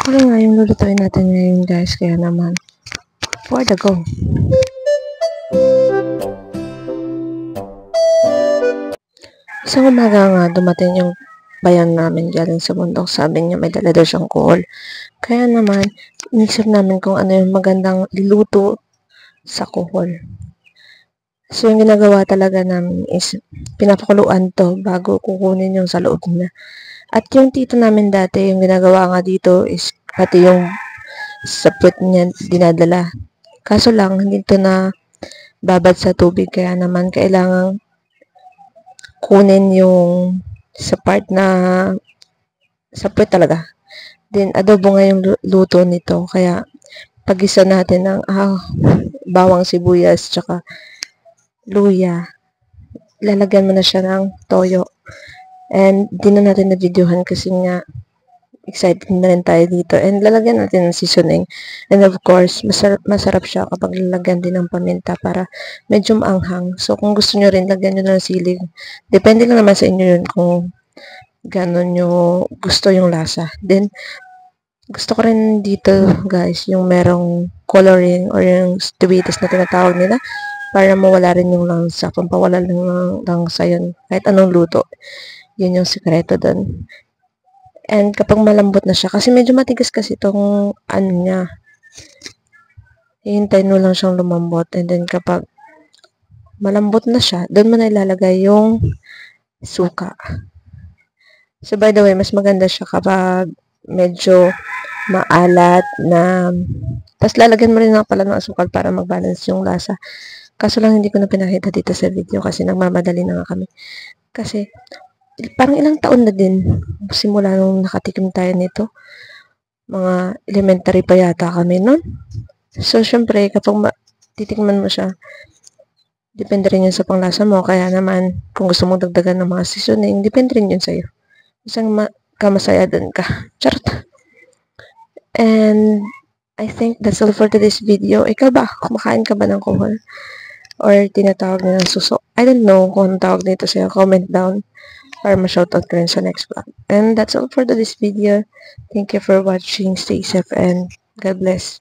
Ako lang nga yung lulutuin natin ngayon guys, kaya naman, for the go. Isang umaga nga, dumating yung bayan namin galing sa bundok. Sabi niya may dala daw siyang kuhol. Kaya naman, inisip namin kung ano yung magandang iluto sa kuhol. So, yung ginagawa talaga namin is, pinapakuluan to bago kukunin yung sa loob niya. At yung tito namin dati, yung ginagawa nga dito is, pati yung sa puwet niya dinadala. Kaso lang, hindi to na babad sa tubig. Kaya naman, kailangan kunin yung sa part na sa puwet talaga. Then, adobo nga yung luto nito. Kaya, pag-isa natin ng bawang sibuyas, tsaka luya. Lalagyan mo na siya ng toyo. And, di na natin na-videohan kasi nga, excited na rin tayo dito. And, lalagyan natin ng seasoning. And, of course, masarap siya kapag lalagyan din ng paminta para medyo maanghang. So, kung gusto nyo rin, lagyan nyo ng sili. Depende lang naman sa inyo yun kung gano'n nyo gusto yung lasa. Then, gusto ko rin dito, guys, yung merong coloring or yung stevia na tinatawag nila para mawala rin yung langsa. Pampawala ng langsa yun. Kahit anong luto. Yun yung sikreto doon. And kapag malambot na siya, kasi medyo matigas kasi itong ano niya. Hihintayin mo lang siyang lumambot. And then kapag malambot na siya, doon mo na ilalagay yung suka. So, by the way, mas maganda siya kapag medyo maalat na, tapos lalagyan mo rin na pala ng asukal para mag-balance yung lasa. Kaso lang hindi ko na pinakita dito sa video kasi nagmamadali na nga kami. Kasi, parang ilang taon na din simula nung nakatikim tayo nito. Mga elementary pa yata kami nun. So, syempre, kapag titikman mo siya, depende rin yun sa panglasa mo. Kaya naman, kung gusto mong dagdagan ng mga seasoning, depende rin yun sa'yo. Isang kamasaya dun ka. Charot. And, I think that's all for today's video. Ikaw ba? Kumakain ka ba ng kuhol? Or tinatawag nilang suso? I don't know kung anong tawag nito sa'yo. Comment down para ma-shoutout ko rin sa next vlog. And that's all for today's video. Thank you for watching. Stay safe and God bless.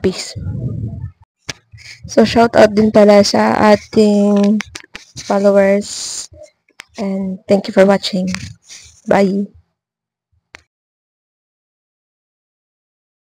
Peace. So, shoutout din pala sa ating followers. And thank you for watching. Bye.